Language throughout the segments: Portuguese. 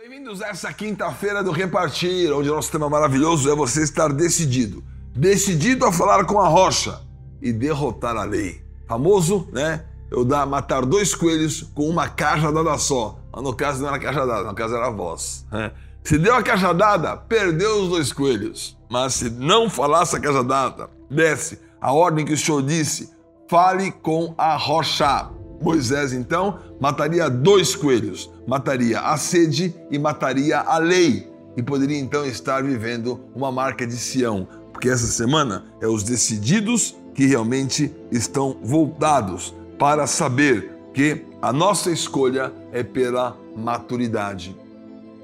Bem-vindos a essa quinta-feira do Repartir, onde o nosso tema maravilhoso é você estar decidido. Decidido a falar com a rocha e derrotar a lei. Famoso, né? Matar dois coelhos com uma cajadada só. Mas no caso não era cajadada, no caso era a voz. Se deu a cajadada, perdeu os dois coelhos. Mas se não falasse a cajadada, desse a ordem que o Senhor disse, fale com a rocha. Moisés, então, mataria dois coelhos, mataria a sede e mataria a lei, e poderia, então, estar vivendo uma marca de Sião, porque essa semana é os decididos que realmente estão voltados para saber que a nossa escolha é pela maturidade.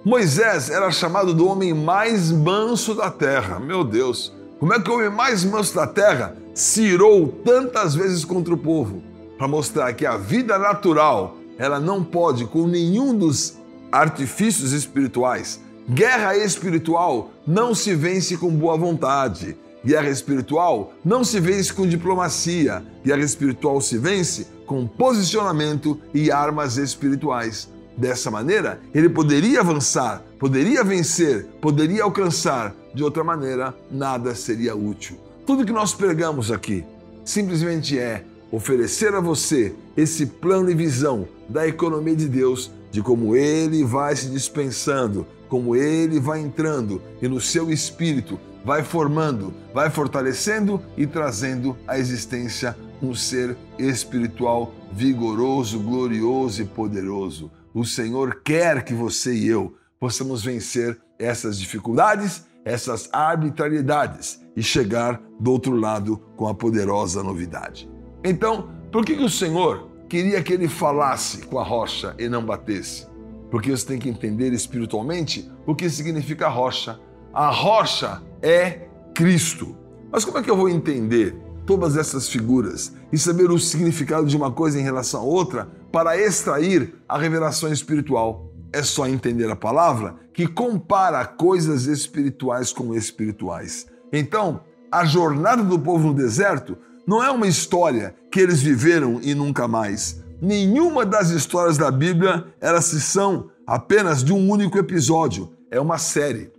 Moisés era chamado do homem mais manso da terra. Meu Deus, como é que o homem mais manso da terra se irou tantas vezes contra o povo? Para mostrar que a vida natural, ela não pode, com nenhum dos artifícios espirituais. Guerra espiritual não se vence com boa vontade. Guerra espiritual não se vence com diplomacia. Guerra espiritual se vence com posicionamento e armas espirituais. Dessa maneira, ele poderia avançar, poderia vencer, poderia alcançar. De outra maneira, nada seria útil. Tudo que nós pregamos aqui simplesmente é oferecer a você esse plano e visão da economia de Deus, de como Ele vai se dispensando, como Ele vai entrando e no seu espírito vai formando, vai fortalecendo e trazendo à existência um ser espiritual vigoroso, glorioso e poderoso. O Senhor quer que você e eu possamos vencer essas dificuldades, essas arbitrariedades e chegar do outro lado com a poderosa novidade. Então, por que o Senhor queria que ele falasse com a rocha e não batesse? Porque você tem que entender espiritualmente o que significa rocha. A rocha é Cristo. Mas como é que eu vou entender todas essas figuras e saber o significado de uma coisa em relação à outra para extrair a revelação espiritual? É só entender a palavra que compara coisas espirituais com espirituais. Então, a jornada do povo no deserto não é uma história que eles viveram e nunca mais. Nenhuma das histórias da Bíblia, elas são apenas de um único episódio. É uma série.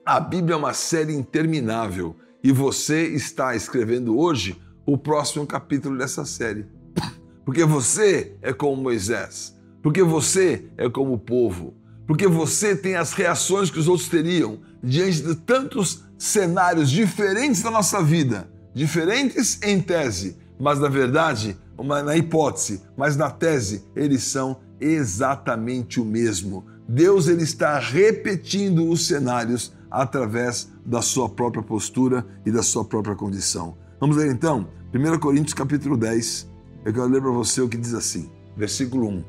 A Bíblia é uma série interminável e você está escrevendo hoje o próximo capítulo dessa série. Porque você é como Moisés. Porque você é como o povo. Porque você tem as reações que os outros teriam diante de tantos cenários diferentes da nossa vida. Diferentes em tese, mas na verdade, na hipótese, mas na tese, eles são exatamente o mesmo. Deus ele está repetindo os cenários através da sua própria postura e da sua própria condição. Vamos ler então, 1 Coríntios capítulo 10. Eu quero ler para você o que diz assim, versículo 1.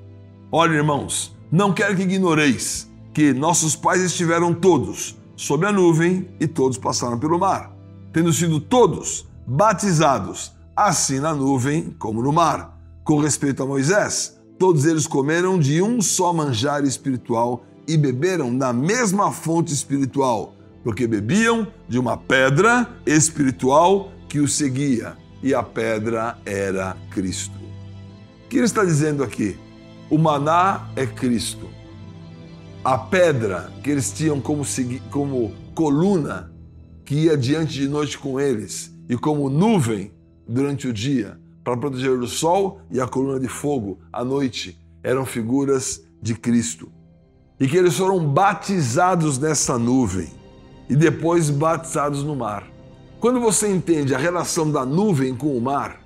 Olha, irmãos, não quero que ignoreis que nossos pais estiveram todos sob a nuvem e todos passaram pelo mar, tendo sido todos batizados, assim na nuvem como no mar. Com respeito a Moisés, todos eles comeram de um só manjar espiritual e beberam da mesma fonte espiritual, porque bebiam de uma pedra espiritual que os seguia, e a pedra era Cristo. O que ele está dizendo aqui? O maná é Cristo. A pedra que eles tinham como coluna que ia diante de noite com eles, e como nuvem durante o dia, para proteger do sol, e a coluna de fogo à noite, eram figuras de Cristo. E que eles foram batizados nessa nuvem e depois batizados no mar. Quando você entende a relação da nuvem com o mar,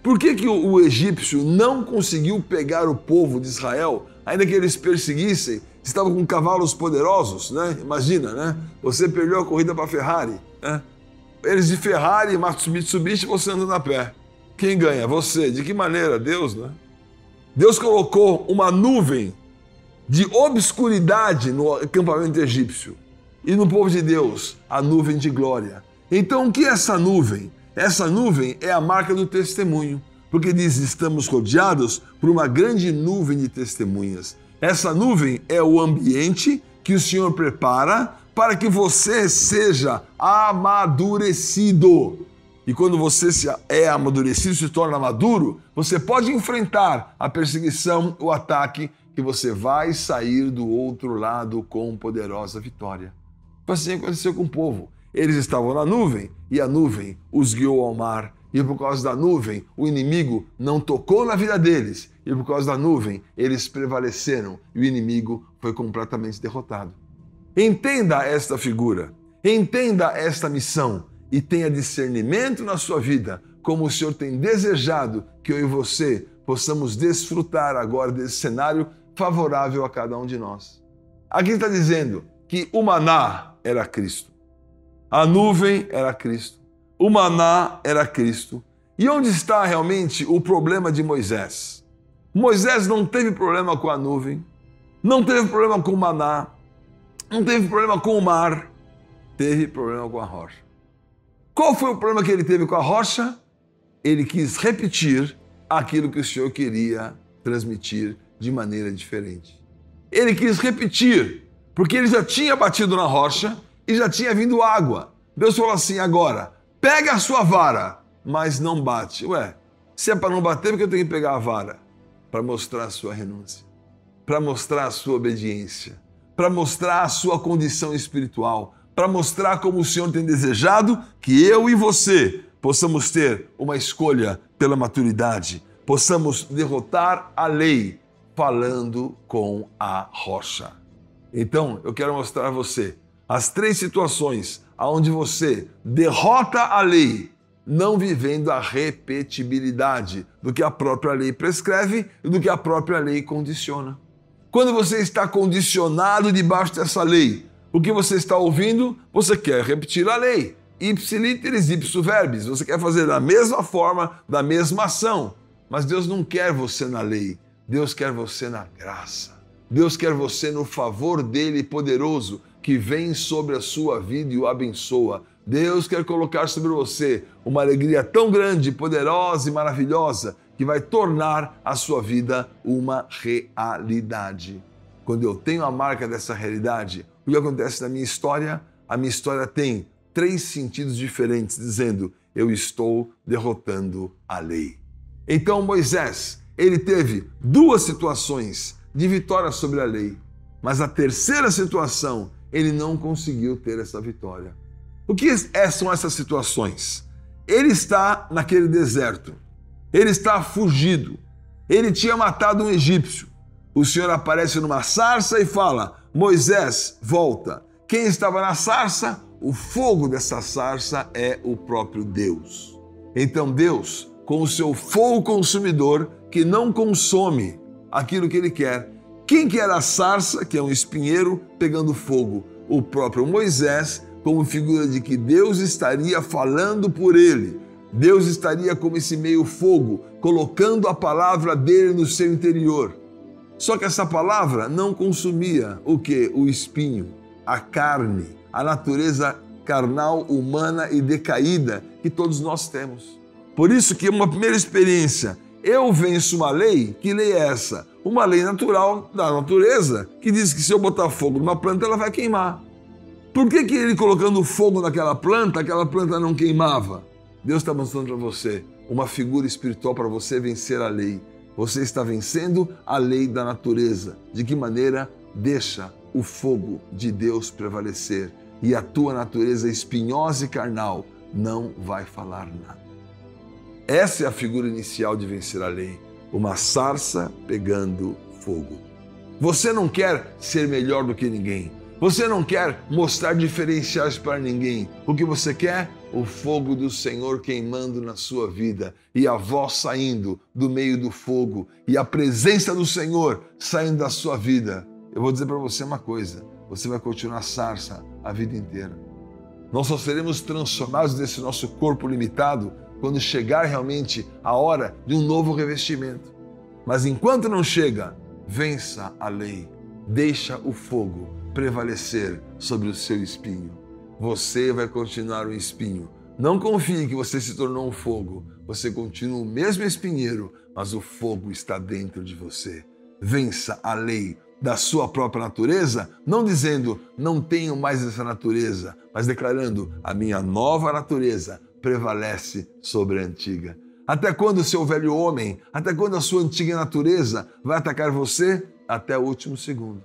por que o egípcio não conseguiu pegar o povo de Israel, ainda que eles perseguissem, estavam com cavalos poderosos, né? Imagina, né? Você perdeu a corrida para a Ferrari, né? Eles de Ferrari, Mitsubishi, você andando a pé. Quem ganha? Você. De que maneira? Deus, né? Deus colocou uma nuvem de obscuridade no acampamento egípcio. E no povo de Deus, a nuvem de glória. Então, o que é essa nuvem? Essa nuvem é a marca do testemunho. Porque diz, estamos rodeados por uma grande nuvem de testemunhas. Essa nuvem é o ambiente que o Senhor prepara para que você seja amadurecido. E quando você é amadurecido, se torna maduro, você pode enfrentar a perseguição, o ataque que você vai sair do outro lado com poderosa vitória. Assim aconteceu com o povo. Eles estavam na nuvem e a nuvem os guiou ao mar. E por causa da nuvem, o inimigo não tocou na vida deles. E por causa da nuvem, eles prevaleceram e o inimigo foi completamente derrotado. Entenda esta figura, entenda esta missão e tenha discernimento na sua vida, como o Senhor tem desejado que eu e você possamos desfrutar agora desse cenário favorável a cada um de nós. Aqui está dizendo que o maná era Cristo, a nuvem era Cristo, o maná era Cristo. E onde está realmente o problema de Moisés? Moisés não teve problema com a nuvem, não teve problema com o maná, não teve problema com o mar, teve problema com a rocha. Qual foi o problema que ele teve com a rocha? Ele quis repetir aquilo que o Senhor queria transmitir de maneira diferente. Ele quis repetir, porque ele já tinha batido na rocha e já tinha vindo água. Deus falou assim: agora, pega a sua vara, mas não bate. Ué, se é para não bater, por que eu tenho que pegar a vara? Para mostrar a sua renúncia, para mostrar a sua obediência, para mostrar a sua condição espiritual, para mostrar como o Senhor tem desejado que eu e você possamos ter uma escolha pela maturidade, possamos derrotar a lei falando com a rocha. Então, eu quero mostrar a você as 3 situações onde você derrota a lei, não vivendo a repetibilidade do que a própria lei prescreve e do que a própria lei condiciona. Quando você está condicionado debaixo dessa lei, o que você está ouvindo? Você quer repetir a lei. Ipsiliteris, ipso verbis. Você quer fazer da mesma forma, da mesma ação. Mas Deus não quer você na lei. Deus quer você na graça. Deus quer você no favor dele poderoso que vem sobre a sua vida e o abençoa. Deus quer colocar sobre você uma alegria tão grande, poderosa e maravilhosa que vai tornar a sua vida uma realidade. Quando eu tenho a marca dessa realidade, o que acontece na minha história? A minha história tem 3 sentidos diferentes, dizendo: eu estou derrotando a lei. Então Moisés, ele teve 2 situações de vitória sobre a lei, mas a terceira situação, ele não conseguiu ter essa vitória. O que são essas situações? Ele está naquele deserto, ele está fugido, ele tinha matado um egípcio. O Senhor aparece numa sarça e fala: Moisés, volta. Quem estava na sarça? O fogo dessa sarça é o próprio Deus. Então Deus, com o seu fogo consumidor, que não consome aquilo que ele quer. Quem que era a sarça, que é um espinheiro, pegando fogo? O próprio Moisés, como figura de que Deus estaria falando por ele. Deus estaria como esse meio fogo, colocando a palavra dele no seu interior. Só que essa palavra não consumia o quê? O espinho, a carne, a natureza carnal, humana e decaída que todos nós temos. Por isso que uma primeira experiência, eu venço uma lei. Que lei é essa? Uma lei natural da natureza, que diz que se eu botar fogo numa planta, ela vai queimar. Por que ele colocando fogo naquela planta, aquela planta não queimava? Deus está mostrando para você uma figura espiritual para você vencer a lei. Você está vencendo a lei da natureza. De que maneira? Deixa o fogo de Deus prevalecer e a tua natureza espinhosa e carnal não vai falar nada. Essa é a figura inicial de vencer a lei. Uma sarça pegando fogo. Você não quer ser melhor do que ninguém. Você não quer mostrar diferenciais para ninguém. O que você quer? O fogo do Senhor queimando na sua vida e a voz saindo do meio do fogo e a presença do Senhor saindo da sua vida. Eu vou dizer para você uma coisa, você vai continuar sarça a vida inteira. Nós só seremos transformados desse nosso corpo limitado quando chegar realmente a hora de um novo revestimento. Mas enquanto não chega, vença a lei, deixa o fogo prevalecer sobre o seu espinho. Você vai continuar um espinho. Não confie que você se tornou um fogo. Você continua o mesmo espinheiro, mas o fogo está dentro de você. Vença a lei da sua própria natureza, não dizendo, não tenho mais essa natureza, mas declarando, a minha nova natureza prevalece sobre a antiga. Até quando o seu velho homem, até quando a sua antiga natureza vai atacar você? até o último segundo.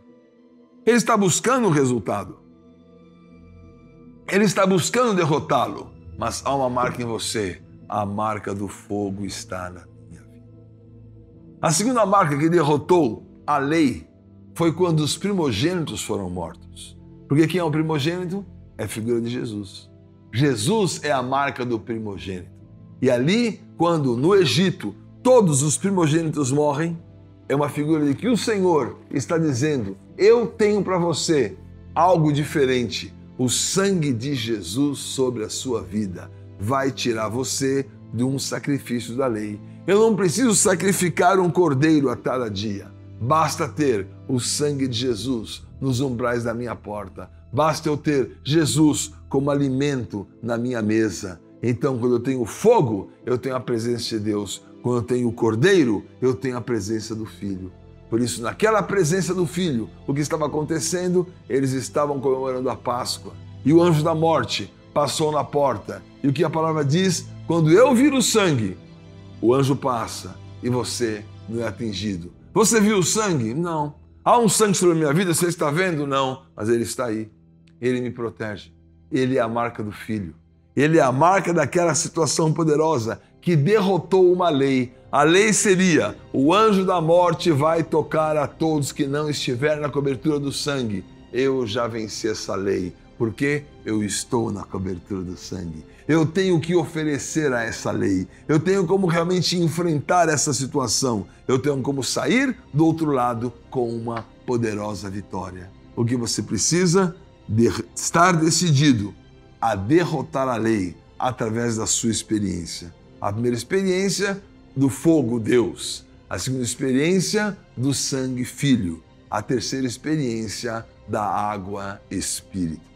Ele está buscando um resultado. Ele está buscando derrotá-lo, mas há uma marca em você. A marca do fogo está na minha vida. A segunda marca que derrotou a lei foi quando os primogênitos foram mortos. Porque quem é o primogênito? É a figura de Jesus. Jesus é a marca do primogênito. E ali, quando no Egito todos os primogênitos morrem, é uma figura de que o Senhor está dizendo: eu tenho para você algo diferente. O sangue de Jesus sobre a sua vida vai tirar você de um sacrifício da lei. Eu não preciso sacrificar um cordeiro a cada dia. Basta ter o sangue de Jesus nos umbrais da minha porta. Basta eu ter Jesus como alimento na minha mesa. Então, quando eu tenho fogo, eu tenho a presença de Deus. Quando eu tenho o cordeiro, eu tenho a presença do Filho. Por isso, naquela presença do Filho, o que estava acontecendo? Eles estavam comemorando a Páscoa. E o anjo da morte passou na porta. E o que a palavra diz? Quando eu vir o sangue, o anjo passa e você não é atingido. Você viu o sangue? Não. Há um sangue sobre a minha vida, você está vendo? Não. Mas ele está aí. Ele me protege. Ele é a marca do Filho. Ele é a marca daquela situação poderosa que derrotou uma lei. A lei seria: o anjo da morte vai tocar a todos que não estiverem na cobertura do sangue. Eu já venci essa lei, porque eu estou na cobertura do sangue. Eu tenho que oferecer a essa lei. Eu tenho como realmente enfrentar essa situação. Eu tenho como sair do outro lado com uma poderosa vitória. O que você precisa? Estar decidido a derrotar a lei através da sua experiência. A primeira experiência do fogo, Deus. A segunda experiência do sangue, Filho. A terceira experiência da água, Espírito.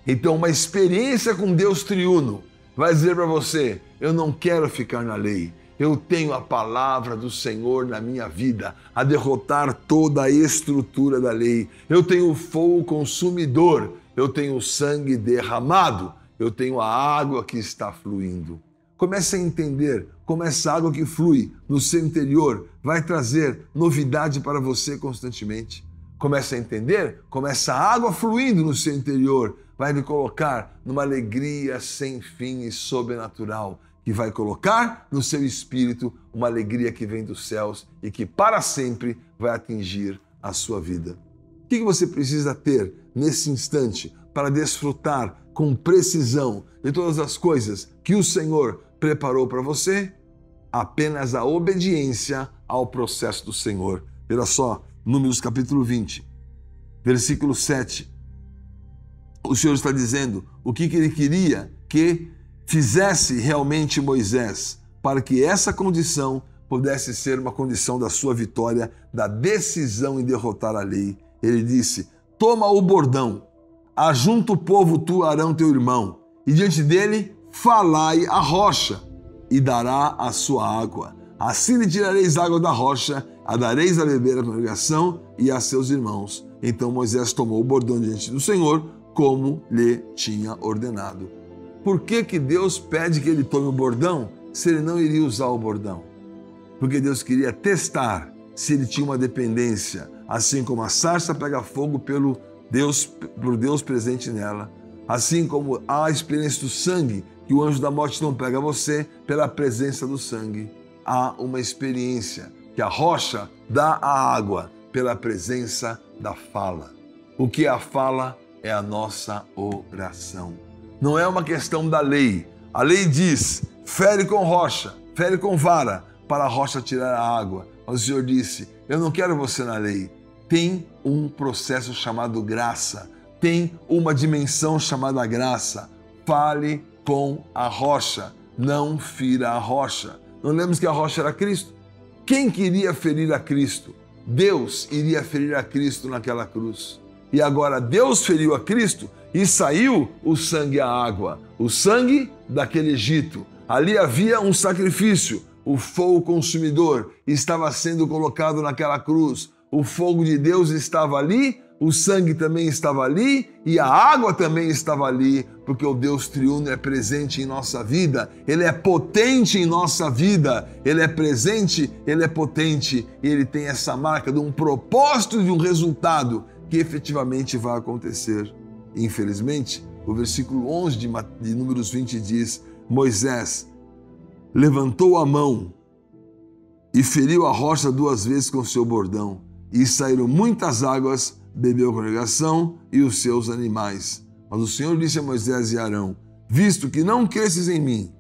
Então, uma experiência com Deus triuno vai dizer para você: eu não quero ficar na lei. Eu tenho a palavra do Senhor na minha vida a derrotar toda a estrutura da lei. Eu tenho o fogo consumidor. Eu tenho o sangue derramado. Eu tenho a água que está fluindo. Comece a entender como essa água que flui no seu interior vai trazer novidade para você constantemente. Comece a entender como essa água fluindo no seu interior vai lhe colocar numa alegria sem fim e sobrenatural, que vai colocar no seu espírito uma alegria que vem dos céus e que para sempre vai atingir a sua vida. O que você precisa ter nesse instante para desfrutar com precisão de todas as coisas que o Senhor preparou para você? Apenas a obediência ao processo do Senhor. Olha só, Números capítulo 20, versículo 7. O Senhor está dizendo o que ele queria que fizesse realmente Moisés, para que essa condição pudesse ser uma condição da sua vitória, da decisão em derrotar a lei. Ele disse: toma o bordão, ajunta o povo tu, Arão, teu irmão, e diante dele falai a rocha, e dará a sua água. Assim lhe tirareis água da rocha, a dareis a beber à congregação e a seus irmãos. Então Moisés tomou o bordão diante do Senhor, como lhe tinha ordenado. Por que Deus pede que ele tome o bordão, se ele não iria usar o bordão? Porque Deus queria testar se ele tinha uma dependência, assim como a sarça pega fogo por Deus presente nela. Assim como há a experiência do sangue, que o anjo da morte não pega você pela presença do sangue. Há uma experiência que a rocha dá a água pela presença da fala. O que é a fala? É a nossa oração. Não é uma questão da lei. A lei diz: fere com rocha, fere com vara, para a rocha tirar a água. Mas o Senhor disse: eu não quero você na lei. Tem um processo chamado graça. Tem uma dimensão chamada graça. Fale com a rocha, não fira a rocha. Não lembra que a rocha era Cristo? Quem queria ferir a Cristo? Deus iria ferir a Cristo naquela cruz. E agora Deus feriu a Cristo e saiu o sangue e a água. O sangue daquele Egito. Ali havia um sacrifício. O fogo consumidor estava sendo colocado naquela cruz. O fogo de Deus estava ali o sangue também estava ali e a água também estava ali, porque o Deus triuno é presente em nossa vida, Ele é potente em nossa vida, Ele é presente, Ele é potente e Ele tem essa marca de um propósito e de um resultado que efetivamente vai acontecer. Infelizmente, o versículo 11 de Números 20 diz: Moisés levantou a mão e feriu a rocha 2 vezes com seu bordão, e saíram muitas águas, bebeu a congregação e os seus animais. Mas o Senhor disse a Moisés e Arão: visto que não cresces em mim,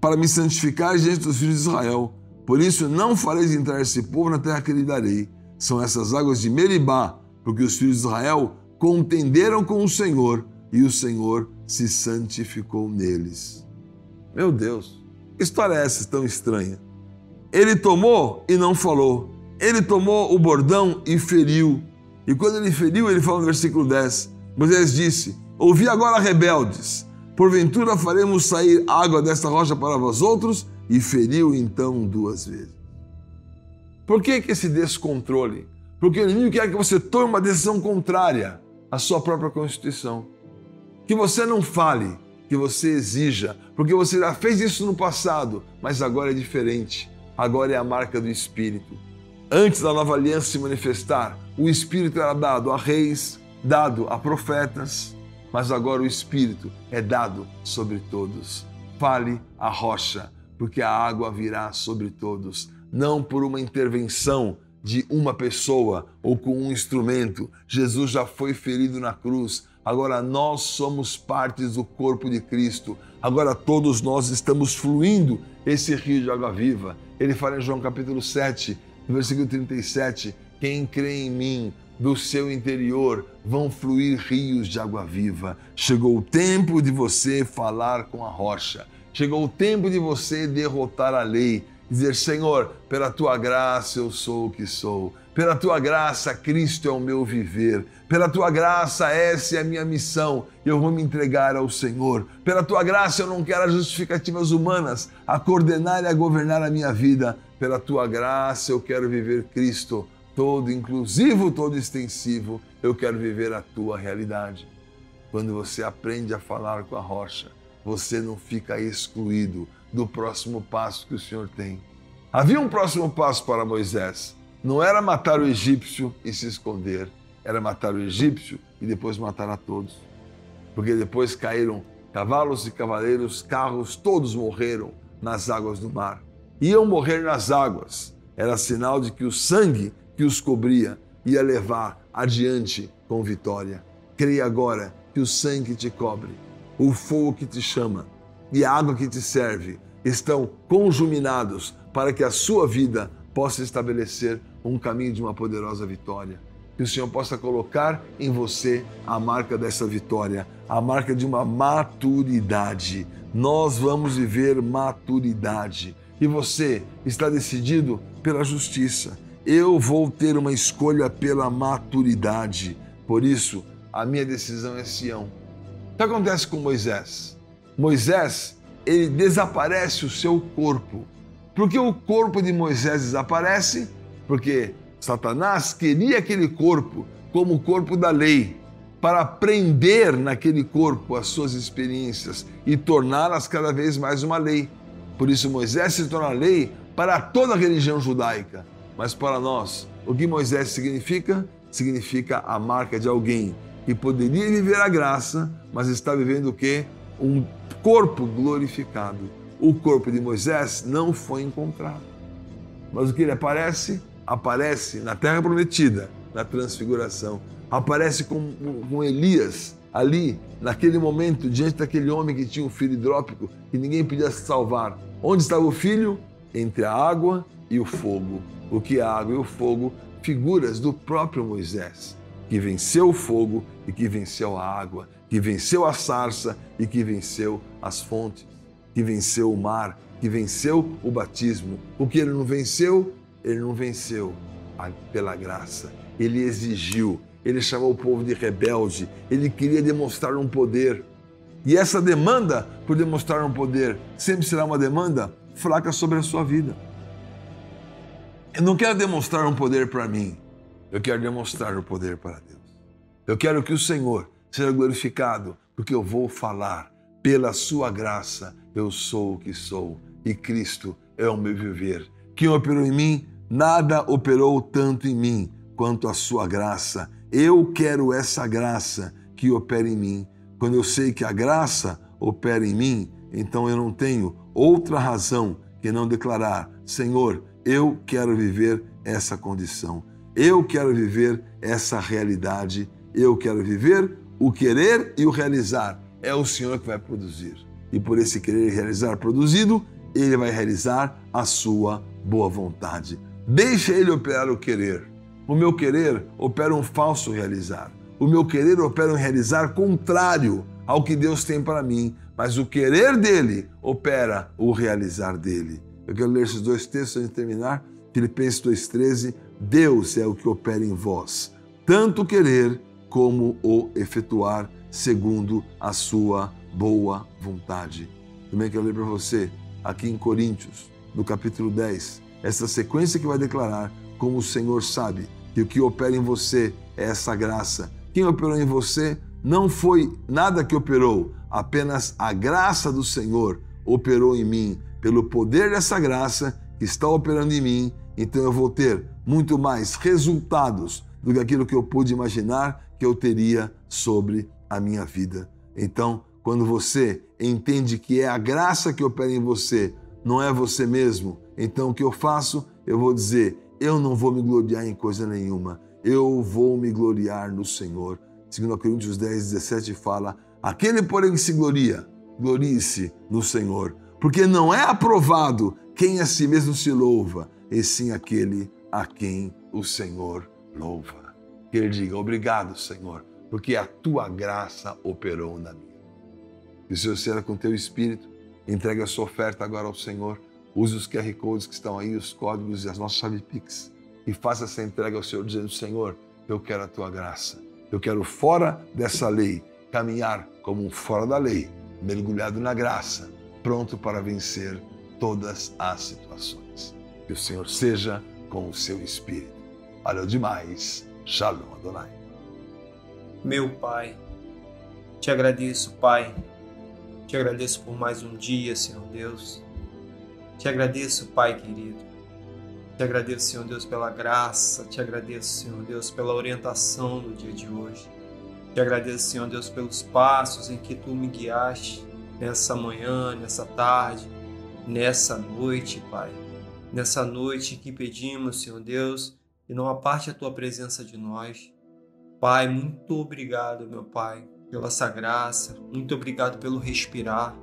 para me santificar diante dos filhos de Israel, por isso não fareis entrar esse povo na terra que lhe darei. São essas águas de Meribá, porque os filhos de Israel contenderam com o Senhor, e o Senhor se santificou neles. Meu Deus, que história é essa tão estranha? Ele tomou e não falou. Ele tomou o bordão e feriu. E quando ele feriu, ele fala no versículo 10, Moisés disse: ouvi agora, rebeldes, porventura faremos sair água desta rocha para vós outros? E feriu então 2 vezes. Por que esse descontrole? Porque o inimigo quer que você tome uma decisão contrária à sua própria constituição. Que você não fale, que você exija, porque você já fez isso no passado, mas agora é diferente. Agora é a marca do Espírito. Antes da nova aliança se manifestar, o Espírito era dado a reis, dado a profetas, mas agora o Espírito é dado sobre todos. Fale a rocha, porque a água virá sobre todos, não por uma intervenção de uma pessoa ou com um instrumento. Jesus já foi ferido na cruz. Agora nós somos partes do corpo de Cristo. Agora todos nós estamos fluindo esse rio de água viva. Ele fala em João capítulo 7, versículo 37, quem crê em mim, do seu interior vão fluir rios de água viva. Chegou o tempo de você falar com a rocha. Chegou o tempo de você derrotar a lei. Dizer: Senhor, pela tua graça eu sou o que sou. Pela tua graça, Cristo é o meu viver. Pela tua graça, essa é a minha missão. Eu vou me entregar ao Senhor. Pela tua graça, eu não quero as justificativas humanas a coordenar e a governar a minha vida. Pela tua graça, eu quero viver Cristo, todo inclusivo, todo extensivo. Eu quero viver a tua realidade. Quando você aprende a falar com a rocha, você não fica excluído do próximo passo que o Senhor tem. Havia um próximo passo para Moisés. Não era matar o egípcio e se esconder, era matar o egípcio e depois matar a todos. Porque depois caíram cavalos e cavaleiros, carros, todos morreram nas águas do mar. Iam morrer nas águas. Era sinal de que o sangue que os cobria ia levar adiante com vitória. Creia agora que o sangue que te cobre, o fogo que te chama e a água que te serve estão conjuminados para que a sua vida possa estabelecer um caminho de uma poderosa vitória. Que o Senhor possa colocar em você a marca dessa vitória, a marca de uma maturidade. Nós vamos viver maturidade. E você está decidido pela justiça. Eu vou ter uma escolha pela maturidade. Por isso, a minha decisão é Sião. O que acontece com Moisés? Moisés, ele desaparece o seu corpo. Por que o corpo de Moisés desaparece? Porque Satanás queria aquele corpo como o corpo da lei, para prender naquele corpo as suas experiências e torná-las cada vez mais uma lei. Por isso Moisés se torna lei para toda a religião judaica. Mas para nós, o que Moisés significa? Significa a marca de alguém que poderia viver a graça, mas está vivendo o quê? Um corpo glorificado. O corpo de Moisés não foi encontrado. Mas o que ele aparece? Aparece na Terra Prometida, na Transfiguração. Aparece com Elias, ali, naquele momento, diante daquele homem que tinha um filho hidrópico, que ninguém podia se salvar. Onde estava o filho? Entre a água e o fogo. O que é a água e o fogo? Figuras do próprio Moisés, que venceu o fogo e que venceu a água, que venceu a sarça e que venceu as fontes, que venceu o mar, que venceu o batismo. O que ele não venceu? Ele não venceu pela graça. Ele exigiu, ele chamou o povo de rebelde, ele queria demonstrar um poder. E essa demanda por demonstrar um poder sempre será uma demanda fraca sobre a sua vida. Eu não quero demonstrar um poder para mim, eu quero demonstrar o poder para Deus. Eu quero que o Senhor seja glorificado, porque eu vou falar. Pela sua graça, eu sou o que sou, e Cristo é o meu viver. Quem operou em mim, nada operou tanto em mim quanto a sua graça. Eu quero essa graça que opera em mim. Quando eu sei que a graça opera em mim, então eu não tenho outra razão que não declarar: Senhor, eu quero viver essa condição. Eu quero viver essa realidade. Eu quero viver o querer e o realizar. É o Senhor que vai produzir. E por esse querer e realizar produzido, Ele vai realizar a sua boa vontade. Deixa Ele operar o querer. O meu querer opera um falso realizar. O meu querer opera um realizar contrário ao que Deus tem para mim. Mas o querer dele opera o realizar dele. Eu quero ler esses dois textos antes de terminar. Filipenses 2,13. Deus é o que opera em vós, tanto o querer como o efetuar, segundo a sua boa vontade. Também quero ler para você, aqui em Coríntios, no capítulo 10, essa sequência que vai declarar como o Senhor sabe que o que opera em você é essa graça. Quem operou em você não foi nada que operou, apenas a graça do Senhor operou em mim. Pelo poder dessa graça que está operando em mim, então eu vou ter muito mais resultados do que aquilo que eu pude imaginar que eu teria sobre a minha vida. Então, quando você entende que é a graça que opera em você, não é você mesmo, então o que eu faço? Eu vou dizer, eu não vou me gloriar em coisa nenhuma, eu vou me gloriar no Senhor. 2 Coríntios 10:17 fala, aquele porém que se gloria, glorie-se no Senhor, porque não é aprovado quem a si mesmo se louva, e sim aquele a quem o Senhor louva. Que ele diga, obrigado, Senhor, porque a tua graça operou na minha. E o Senhor seja com o teu espírito, entregue a sua oferta agora ao Senhor, use os QR Codes que estão aí, os códigos e as nossas chave Pix, e faça essa entrega ao Senhor, dizendo, Senhor, eu quero a tua graça, eu quero fora dessa lei, caminhar como um fora da lei, mergulhado na graça, pronto para vencer todas as situações. Que o Senhor seja com o seu espírito. Valeu demais. Shalom Adonai. Meu Pai, te agradeço, Pai. Te agradeço por mais um dia, Senhor Deus. Te agradeço, Pai querido. Te agradeço, Senhor Deus, pela graça. Te agradeço, Senhor Deus, pela orientação do dia de hoje. Te agradeço, Senhor Deus, pelos passos em que Tu me guiaste nessa manhã, nessa tarde, nessa noite, Pai. Nessa noite que pedimos, Senhor Deus, que não aparte a Tua presença de nós. Pai, muito obrigado, meu Pai, pela essa graça. Muito obrigado pelo respirar.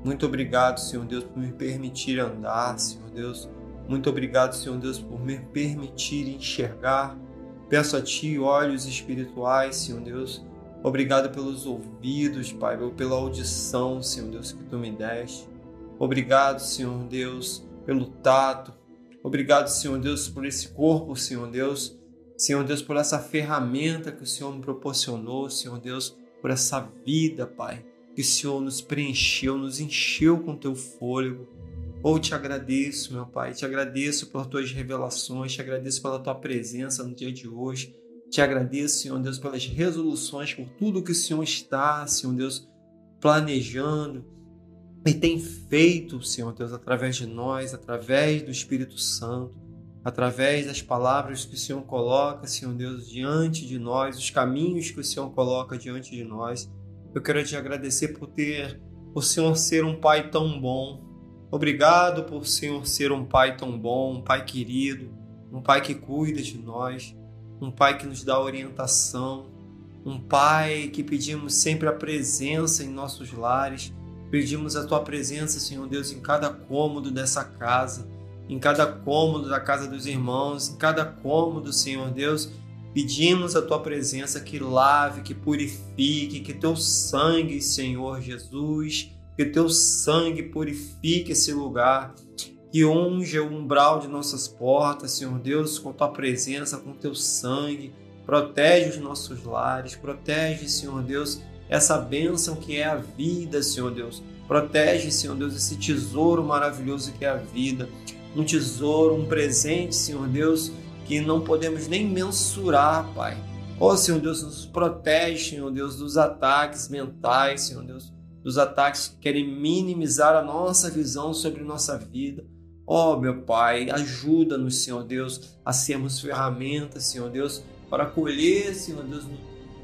Muito obrigado, Senhor Deus, por me permitir andar, Senhor Deus. Muito obrigado, Senhor Deus, por me permitir enxergar. Peço a Ti olhos espirituais, Senhor Deus. Obrigado pelos ouvidos, Pai, pela audição, Senhor Deus, que Tu me deste. Obrigado, Senhor Deus, pelo tato. Obrigado, Senhor Deus, por esse corpo, Senhor Deus. Senhor Deus, por essa ferramenta que o Senhor me proporcionou, Senhor Deus, por essa vida, Pai, que o Senhor nos preencheu, nos encheu com Teu fôlego. Te agradeço, meu Pai, te agradeço pelas Tuas revelações, te agradeço pela Tua presença no dia de hoje. Te agradeço, Senhor Deus, pelas resoluções, por tudo que o Senhor está, Senhor Deus, planejando e tem feito, Senhor Deus, através de nós, através do Espírito Santo, através das palavras que o Senhor coloca, Senhor Deus, diante de nós, os caminhos que o Senhor coloca diante de nós. Eu quero Te agradecer por o Senhor ser um Pai tão bom. Obrigado por o Senhor ser um Pai tão bom, um Pai querido, um Pai que cuida de nós, um Pai que nos dá orientação, um Pai que pedimos sempre a presença em nossos lares. Pedimos a Tua presença, Senhor Deus, em cada cômodo dessa casa, em cada cômodo da casa dos irmãos, em cada cômodo, Senhor Deus. Pedimos a Tua presença que lave, que purifique, que Teu sangue, Senhor Jesus, que Teu sangue purifique esse lugar, que unja o umbral de nossas portas, Senhor Deus, com Tua presença, com Teu sangue. Protege os nossos lares, protege, Senhor Deus, essa bênção que é a vida, Senhor Deus. Protege, Senhor Deus, esse tesouro maravilhoso que é a vida. Um tesouro, um presente, Senhor Deus, que não podemos nem mensurar, Pai. Ó Senhor Deus, nos protege, Senhor Deus, dos ataques mentais, Senhor Deus, dos ataques que querem minimizar a nossa visão sobre nossa vida. Ó meu Pai, ajuda-nos, Senhor Deus, a sermos ferramentas, Senhor Deus, para colher, Senhor Deus,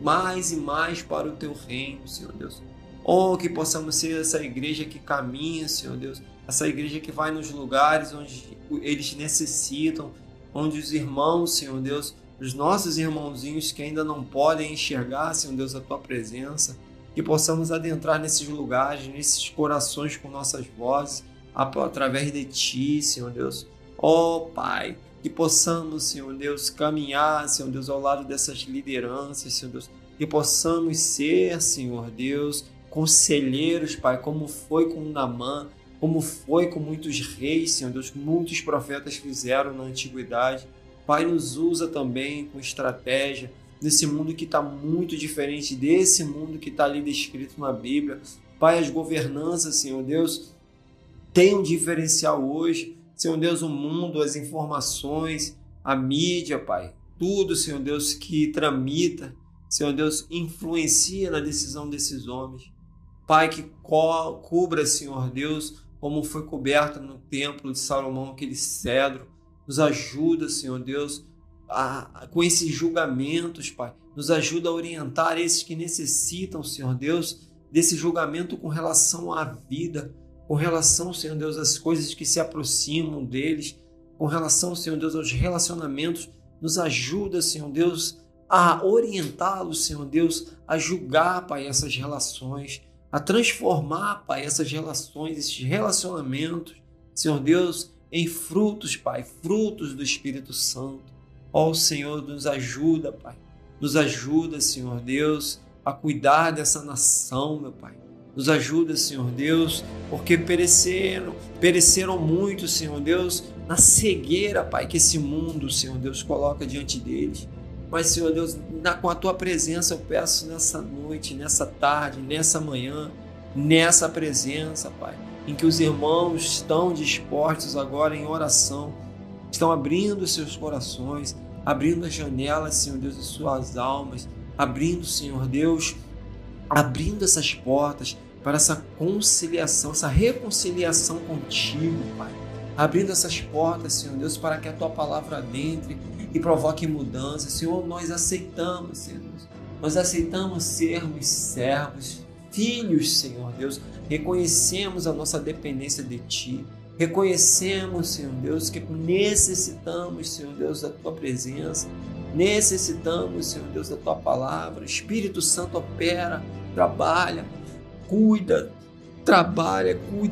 mais e mais para o Teu reino, Senhor Deus. Oh, que possamos ser essa igreja que caminha, Senhor Deus, essa igreja que vai nos lugares onde eles necessitam, onde os irmãos, Senhor Deus, os nossos irmãozinhos que ainda não podem enxergar, Senhor Deus, a Tua presença, que possamos adentrar nesses lugares, nesses corações com nossas vozes, através de Ti, Senhor Deus. Oh, Pai, que possamos, Senhor Deus, caminhar, Senhor Deus, ao lado dessas lideranças, Senhor Deus, que possamos ser, Senhor Deus, conselheiros, Pai, como foi com Naamã, como foi com muitos reis, Senhor Deus, muitos profetas fizeram na antiguidade. Pai, nos usa também com estratégia nesse mundo que está muito diferente desse mundo que está ali descrito na Bíblia. Pai, as governanças, Senhor Deus, tem um diferencial hoje. Senhor Deus, o mundo, as informações, a mídia, Pai, tudo, Senhor Deus, que tramita, Senhor Deus, influencia na decisão desses homens. Pai, que cubra, Senhor Deus, como foi coberto no templo de Salomão, aquele cedro. Nos ajuda, Senhor Deus, com esses julgamentos, Pai. Nos ajuda a orientar esses que necessitam, Senhor Deus, desse julgamento com relação à vida, com relação, Senhor Deus, às coisas que se aproximam deles, com relação, Senhor Deus, aos relacionamentos. Nos ajuda, Senhor Deus, a orientá-los, Senhor Deus, a julgar, Pai, essas relações, a transformar, Pai, essas relações, esses relacionamentos, Senhor Deus, em frutos, Pai, frutos do Espírito Santo. Ó Senhor, nos ajuda, Pai, nos ajuda, Senhor Deus, a cuidar dessa nação, meu Pai. Nos ajuda, Senhor Deus, porque pereceram muitos, Senhor Deus, na cegueira, Pai, que esse mundo, Senhor Deus, coloca diante deles. Mas, Senhor Deus, com a Tua presença eu peço nessa noite, nessa tarde, nessa manhã, nessa presença, Pai, em que os irmãos estão dispostos agora em oração, estão abrindo seus corações, abrindo as janelas, Senhor Deus, de suas almas, abrindo, Senhor Deus, abrindo essas portas para essa conciliação, essa reconciliação contigo, Pai. Abrindo essas portas, Senhor Deus, para que a Tua palavra adentre e provoque mudança. Senhor, nós aceitamos, Senhor Deus. Nós aceitamos sermos servos, filhos, Senhor Deus. Reconhecemos a nossa dependência de Ti. Reconhecemos, Senhor Deus, que necessitamos, Senhor Deus, da Tua presença. Necessitamos, Senhor Deus, da Tua palavra. Espírito Santo opera, trabalha, cuida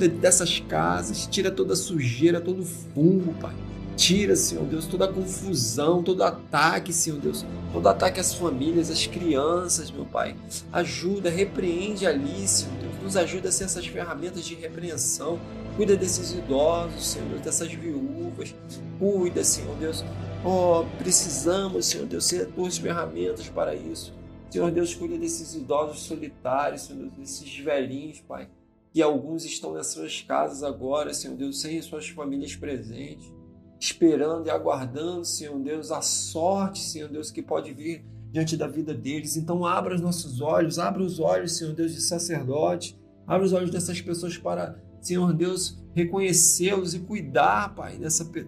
dessas casas, tira toda a sujeira, todo o fungo, Pai. Tira, Senhor Deus, toda a confusão, todo ataque, Senhor Deus, todo ataque às famílias, às crianças, meu Pai. Ajuda, repreende ali, Senhor Deus, nos ajuda a ser essas ferramentas de repreensão. Cuida desses idosos, Senhor Deus, dessas viúvas. Cuida, Senhor Deus. Oh, precisamos, Senhor Deus, ser Tuas ferramentas para isso. Senhor Deus, cuida desses idosos solitários, Senhor Deus, desses velhinhos, Pai, que alguns estão nas suas casas agora, Senhor Deus, sem suas famílias presentes, esperando e aguardando, Senhor Deus, a sorte, Senhor Deus, que pode vir diante da vida deles. Então abra os nossos olhos, abra os olhos, Senhor Deus, de sacerdote, abra os olhos dessas pessoas para, Senhor Deus, reconhecê-los e cuidar, Pai,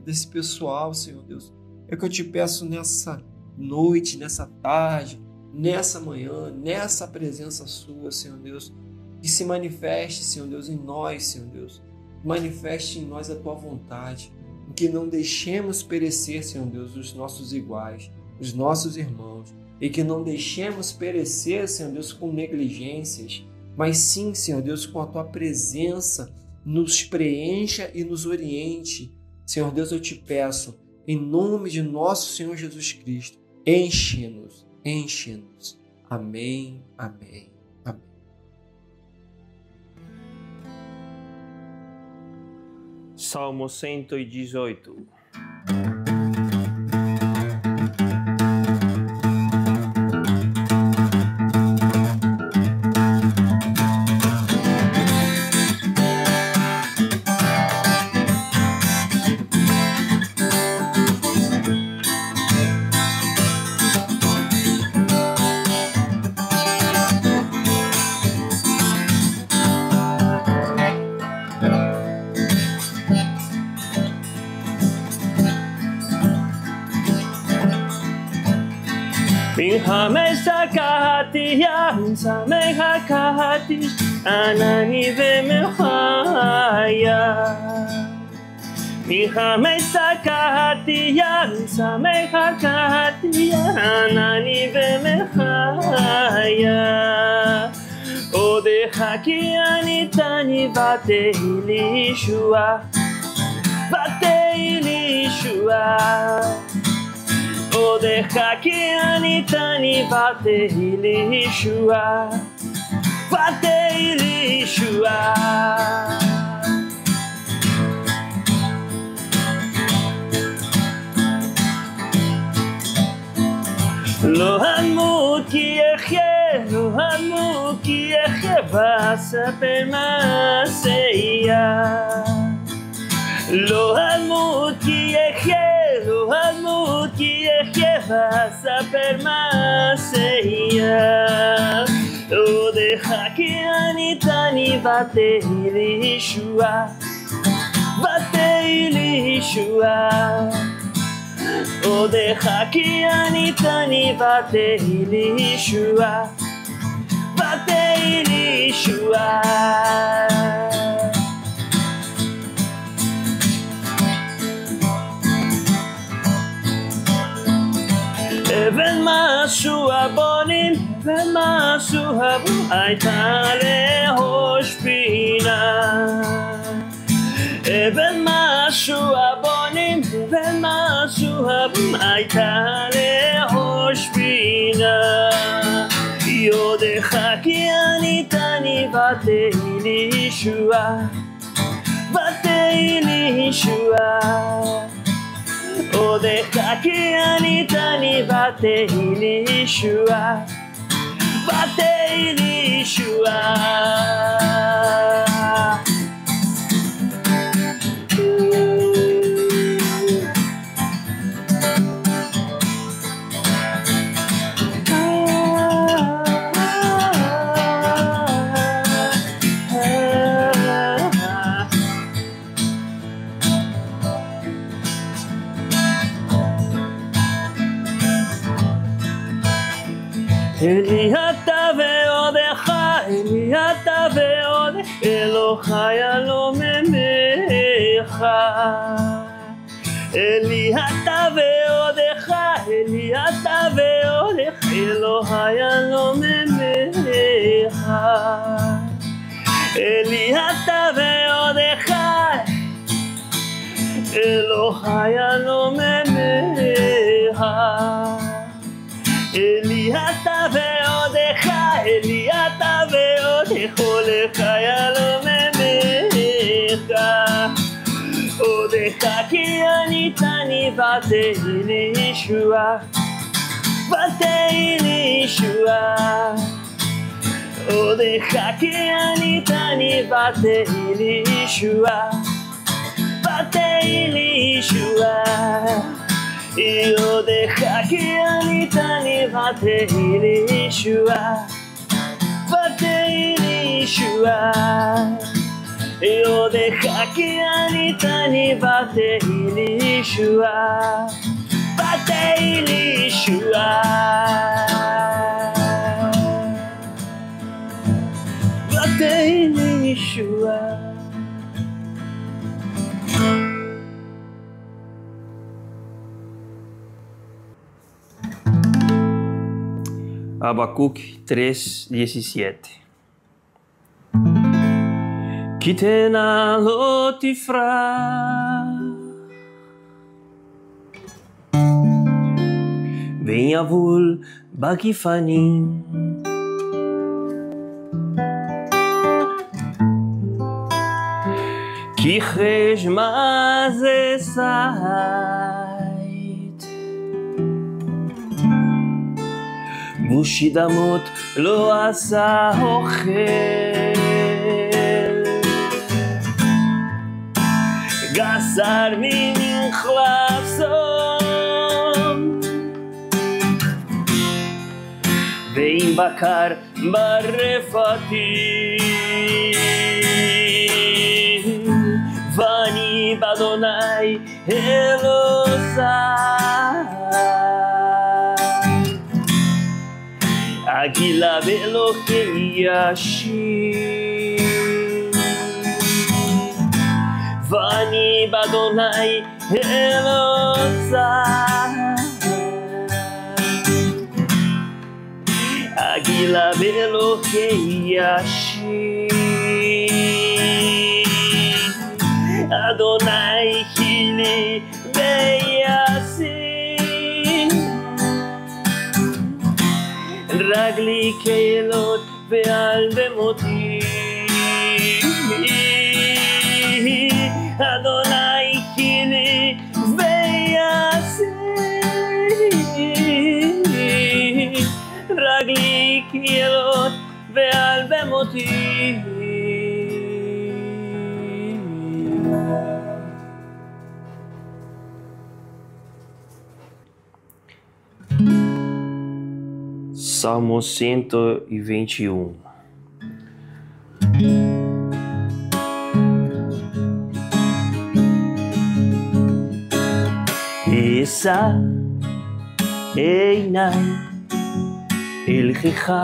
desse pessoal, Senhor Deus. É o que eu te peço nessa noite, nessa tarde, nessa manhã, nessa presença Sua, Senhor Deus, que se manifeste, Senhor Deus, em nós, Senhor Deus. Manifeste em nós a Tua vontade, que não deixemos perecer, Senhor Deus, os nossos iguais, os nossos irmãos, e que não deixemos perecer, Senhor Deus, com negligências, mas sim, Senhor Deus, com a Tua presença, nos preencha e nos oriente. Senhor Deus, eu te peço, em nome de nosso Senhor Jesus Cristo, enche-nos, enche-nos. Amém, amém, amém. Salmo 118. מלחמסה קהתיה, שמחה קהתי, ענני ומחיה. מלחמסה קהתיה, שמחה קהתי, ענני ומחיה. עודך כי עניתני ותהי לי ישועה, ותהי לי ישועה. עודך כי עניתני ותהי לי ישועה, ותהי לי ישועה. לא אמות כי אחיה, לא אמות כי אחיה, ואספר מעשיה. לא אמות כי אחיה, לא אמות כי אחיה, ואספר מעשיה. עודך כי עניתני ותהי לי ישועה, ותהי לי ישועה. עודך כי עניתני ותהי לי ישועה, ותהי לי ישועה. אבן משהו הבונים, אבן משהו הבונים, הייתה לראש פינה. אבן משהו הבונים, אבן משהו הבונים, הייתה לראש פינה. יודך כי עניתני ותהי לי ישועה, ותהי לי ישועה. עודך כי עניתני ותהי לי ישועה, ותהי לי ישועה. אלי אתה ועודך, אלי אתה ועודך, אלוהי אלוממך. אלי אתה ועודך, אלי אתה ועודך, אלוהי אלוממך. אלי אתה ועודך, אלוהי אלוממך. אלי אתה ועודך, אלי אתה ועודך, הולך ילוממך. עודך כי עניתני ותהי לי ישועה, ותהי לי ישועה. עודך כי עניתני ותהי לי ישועה, ותהי לי ישועה. יודך כי עניתני ותהי לי ישועה, ותהי לי ישועה. יודך כי עניתני ותהי לי ישועה, ותהי לי ישועה. ותהי לי ישועה. Habacuque 3:17. Que tena lotifra, venha vul bagifanim, que resmas esait, bushidamot lo asa ochel, gasar min chlapsom, veim bakar barefatim, vani badonai elosai. הגילה באלוקי ישיר ואני באדוני אלוהי הגילה באלוקי ישיר אדוני חילי ויאסין רגלי קהילות ועל במותי אדוני חילי ויאסין רגלי קהילות ועל במותי Salmo 121. אשא עיניי אל כיכר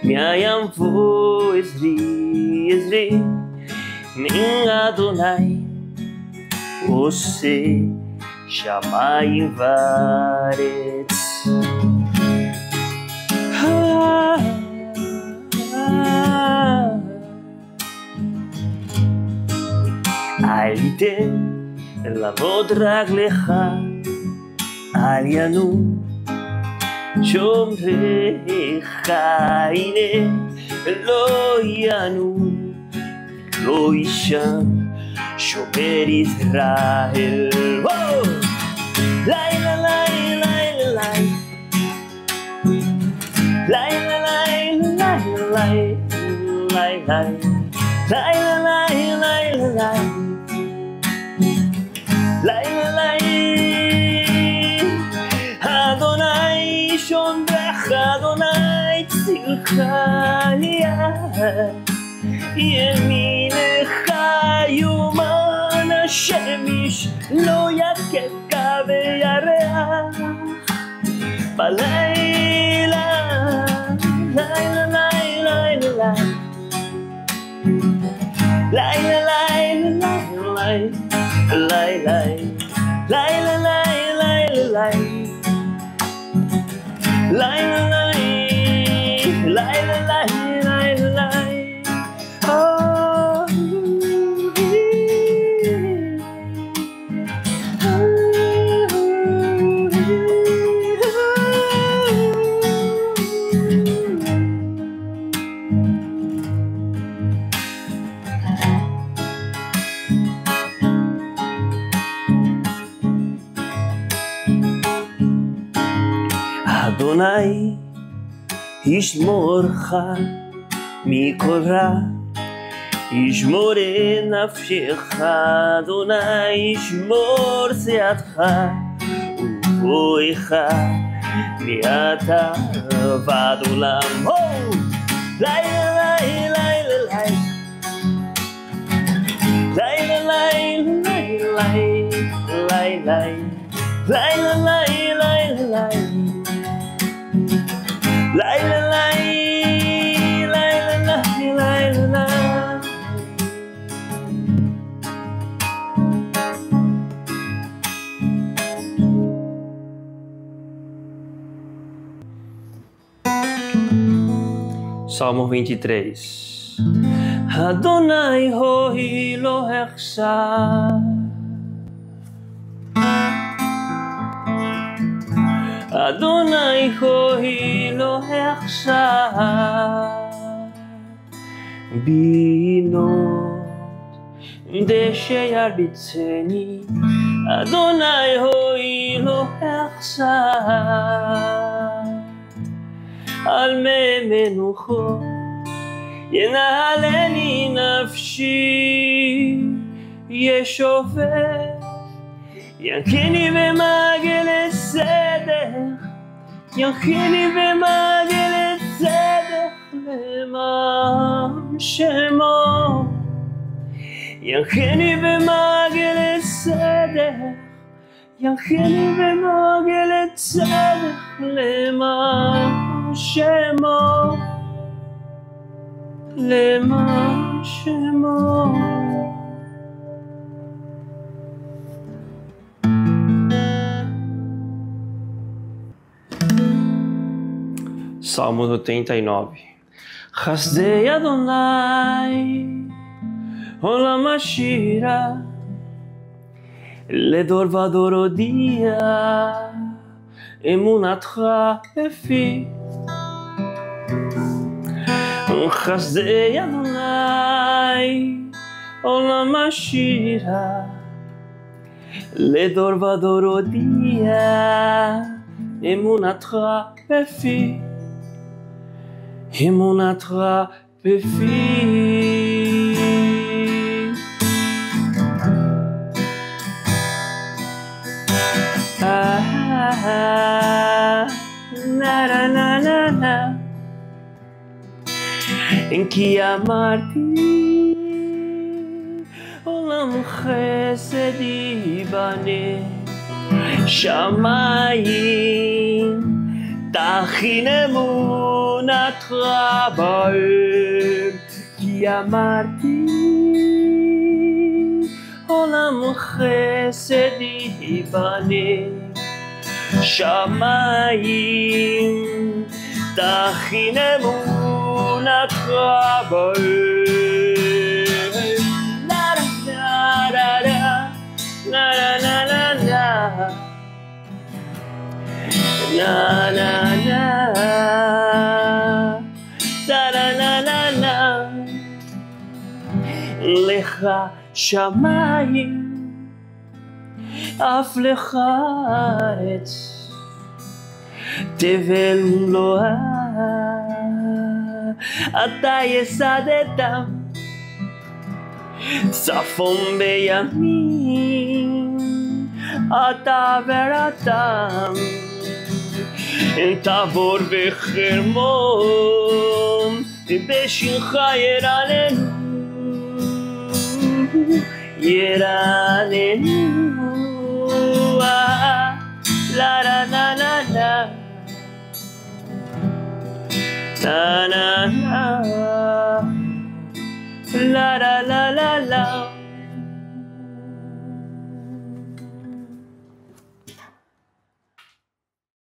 מהים בוא עזרי מאדוני עושה שמיים וארץ אל תיתן לעמוד רגליך אל ינום שומריך הנה לא ינום לא יישן שומר ישראל לילה לילה לילה לילה לילה לילה לילה לילה לילה אדוני שומרך אדוני צילך ימינך יומן השמש לא יכך וירח בלילה לילה לילה לילה לילה לילה לילה אדוני ישמורך מכל רע ישמור נפשך אדוני ישמור סיעתך ובואך מעתה ועד עולם לילה לילה לילה לילה לילה לילה לילה לילה לילה Salmo 23. Adonai hoi lo hechsa Adonai hoi lo hechsa binot deshe yarbitzeni Adonai hoi lo hechsa על מי מנוחו ינהלני נפשי ישופט ינחני במעגל צדק ינחני במעגל צדק למען שמו ינחני במעגל צדק ינחני במעגל צדק למען shemo, lemon shemo. Salmo 89. Chasdei Adonai Olam Hashira Ledor vador odia Emunatcha befi. Chasdei Adonai Olam Hashira Ledor vador odia Emunatcha befi. Emunatcha befi. Na na na na na. Em que amarti Olam chesed yibane Shamayim תכין אמונתך בהם, כי אמרתי עולם חסד ייבנה. שמיים תכין אמונתך בהם. לה לה לה לה לה לה לה לה na na na da na na na na lecha shamayim af lecha aretz tevel mloa ata yesadetam tzafon beyamim ata veratam תעבור בחרמון, בשמך ירעננו, ירעננו, לה לה לה לה לה